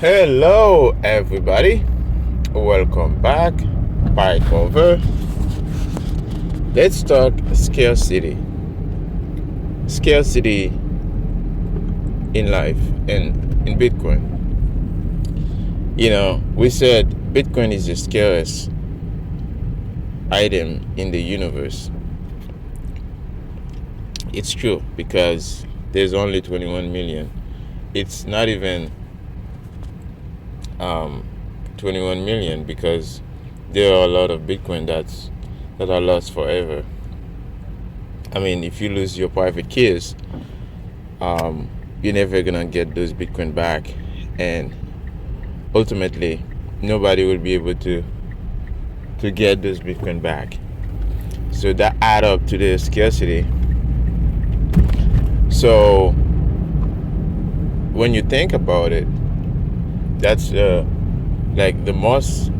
Hello, everybody. Welcome back. Bike over. Let's talk scarcity. Scarcity in life and in Bitcoin. We said Bitcoin is the scarcest item in the universe. It's true because there's only 21 million. It's not even 21 million because there are a lot of Bitcoin that are lost forever. I mean, if you lose your private keys, you're never gonna get those Bitcoin back, and ultimately nobody will be able to get those Bitcoin back. So that add up to the scarcity. So when you think about it, that's like the most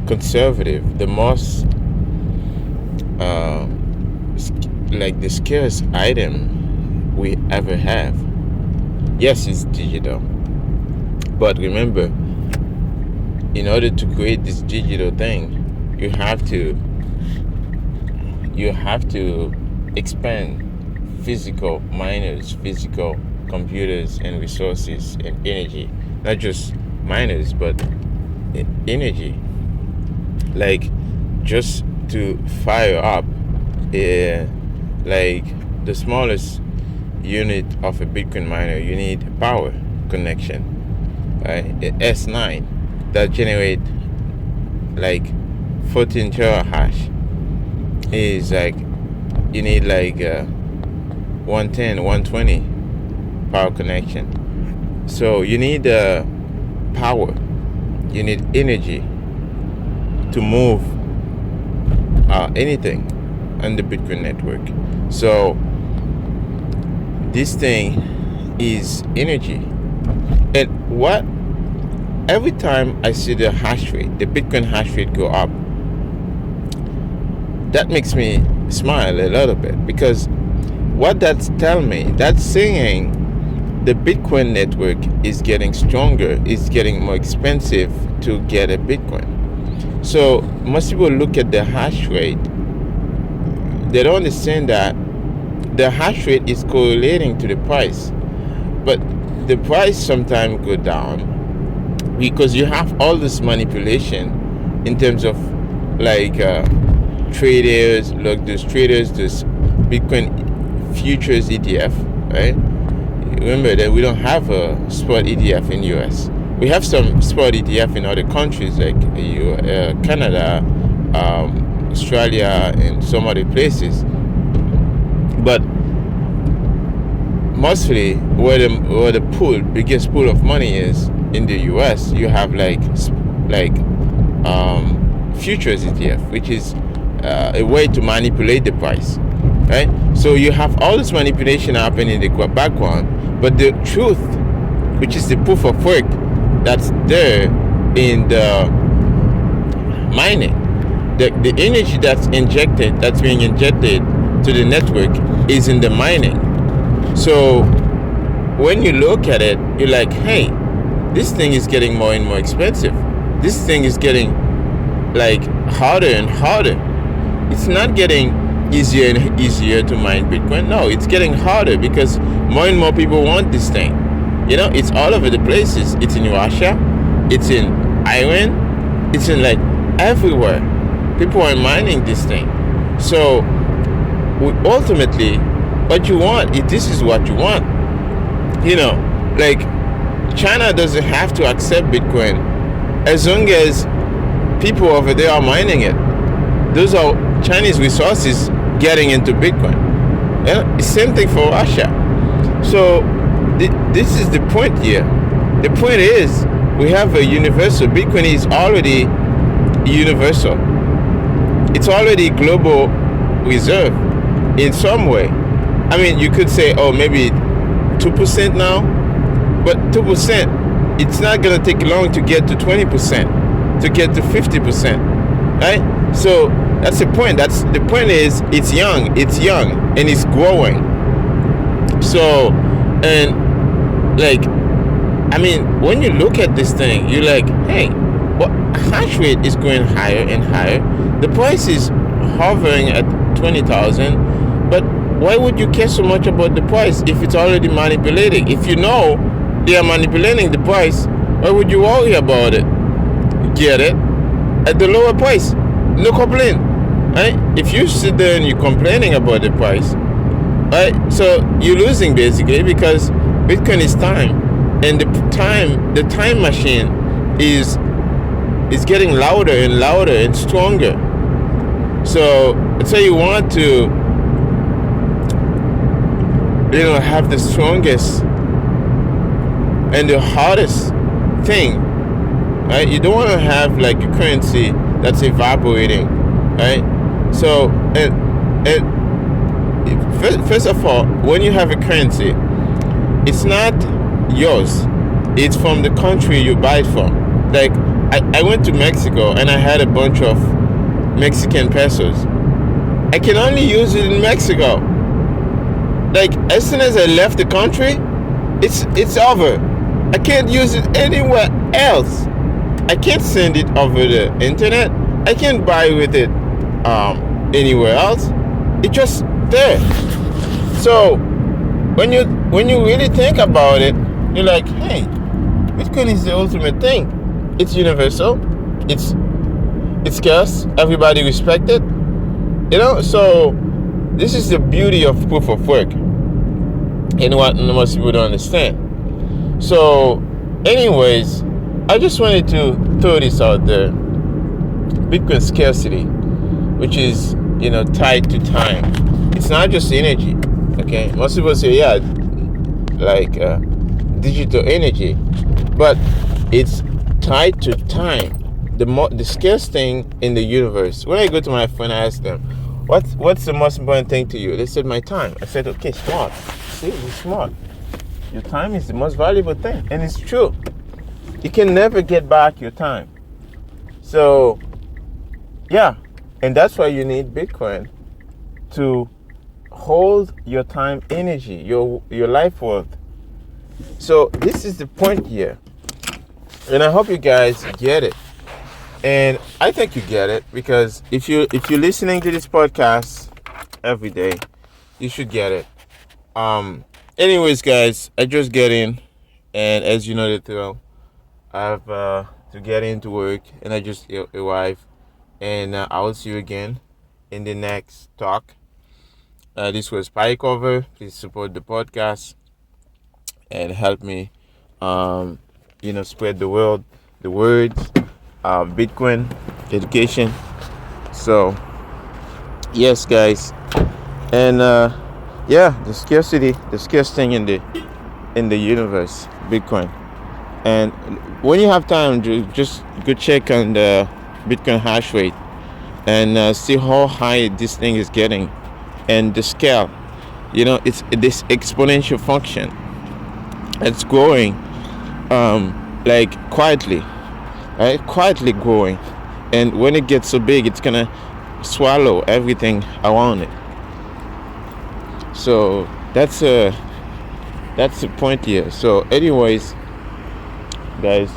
conservative, the most like the scarce item we ever have. Yes, it's digital, but remember, in order to create this digital thing, you have to expand physical miners, physical computers and resources and energy. Not just miners, but energy. Like just to fire up like the smallest unit of a Bitcoin miner, you need power connection, right? S9 that generate like 14 terahash is like you need like 110, 120 power connection. So you need power, you need energy to move anything on the Bitcoin network. So this thing is energy. And every time I see the hash rate, the Bitcoin hash rate go up, that makes me smile a little bit, because what that's telling me, that's saying the Bitcoin network is getting stronger, it's getting more expensive to get a Bitcoin. So most people look at the hash rate, they don't understand that the hash rate is correlating to the price, but the price sometimes go down because you have all this manipulation in terms of like traders, like those traders, this Bitcoin futures ETF, right? Remember that we don't have a spot ETF in US. We have some spot ETF in other countries like Canada, Australia, and some other places. But mostly where the biggest pool of money is in the US, you have like futures ETF, which is a way to manipulate the price, right? So you have all this manipulation happening in the background, but the truth, which is the proof of work that's there in the mining, the energy that's being injected to the network is in the mining. So when you look at it, you're like, hey, this thing is getting more and more expensive. This thing is getting like harder and harder. It's not getting easier and easier to mine Bitcoin. No, it's getting harder because more and more people want this thing. It's all over the places. It's in Russia, it's in Iran, it's in like everywhere. People are mining this thing. So ultimately, what you want, if this is what you want, like China doesn't have to accept Bitcoin as long as people over there are mining it. Those are Chinese resources getting into Bitcoin. Same thing for Russia. So this is the point here. The point is we have a universal. Bitcoin is already universal. It's already global reserve in some way. I mean, you could say, oh, maybe 2% now, but 2%, it's not going to take long to get to 20%, to get to 50%, right? So that's the point. The point is it's young, and it's growing. So, and like I mean, when you look at this thing, you're like, hey, what hash rate is going higher and higher. The price is hovering at 20,000, but why would you care so much about the price if it's already manipulating? If you know they are manipulating the price, why would you worry about it? Get it at the lower price, no complaint, right? If you sit there and you're complaining about the price, right, so you're losing basically, because Bitcoin is time, and the time machine is getting louder and louder and stronger. So you want to have the strongest and the hardest thing, right? You don't want to have like a currency that's evaporating, right? So first of all, when you have a currency, it's not yours, it's from the country you buy it from. Like I went to Mexico and I had a bunch of Mexican pesos. I can only use it in Mexico. Like as soon as I left the country, it's over. I can't use it anywhere else. I can't send it over the internet. I can't buy with it anywhere else. It's just there. So when you really think about it, you're like, hey, Bitcoin is the ultimate thing. It's universal. It's scarce. Everybody respects it. So this is the beauty of proof of work, and what most people don't understand. So anyways, I just wanted to throw this out there. Bitcoin scarcity, which is tied to time. It's not just energy. Okay, most people say, yeah, like digital energy, but it's tied to time. The scarce thing in the universe. When I go to my friend, I ask them, what's the most important thing to you? They said, my time. I said, okay, smart. See, you're smart. Your time is the most valuable thing, and it's true. You can never get back your time. So yeah, and that's why you need Bitcoin to hold your time energy, your life worth. So this is the point here, and I hope you guys get it. And I think you get it, because if you're listening to this podcast every day, you should get it. Anyways, guys, I just get in, and as you know the drill, I have to get into work, and I just arrived, and I will see you again in the next talk. This was Pie Cover. Please support the podcast and help me, spread the words, Bitcoin education. So, yes, guys, and the scarce thing in the universe, Bitcoin. And when you have time, just go check on the Bitcoin hash rate and see how high this thing is getting, and the scale. It's this exponential function. It's growing, like quietly, right? Quietly growing, and when it gets so big, it's gonna swallow everything around it. So that's the point here. So, anyways, guys,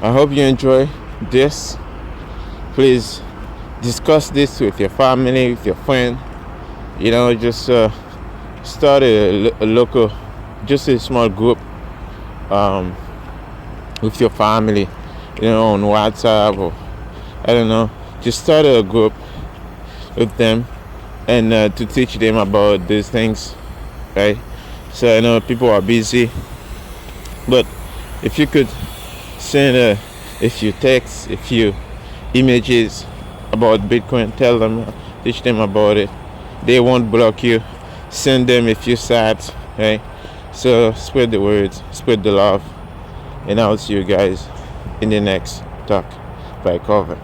I hope you enjoy this. Please discuss this with your family, with your friend. Just start a local, just a small group with your family, on WhatsApp, or I don't know. Just start a group with them, and to teach them about these things, right? So I know people are busy, but if you could send a few texts, a few images about Bitcoin, tell them, teach them about it. They won't block you. Send them a few sats, right? So spread the words, spread the love, and I'll see you guys in the next talk by cover.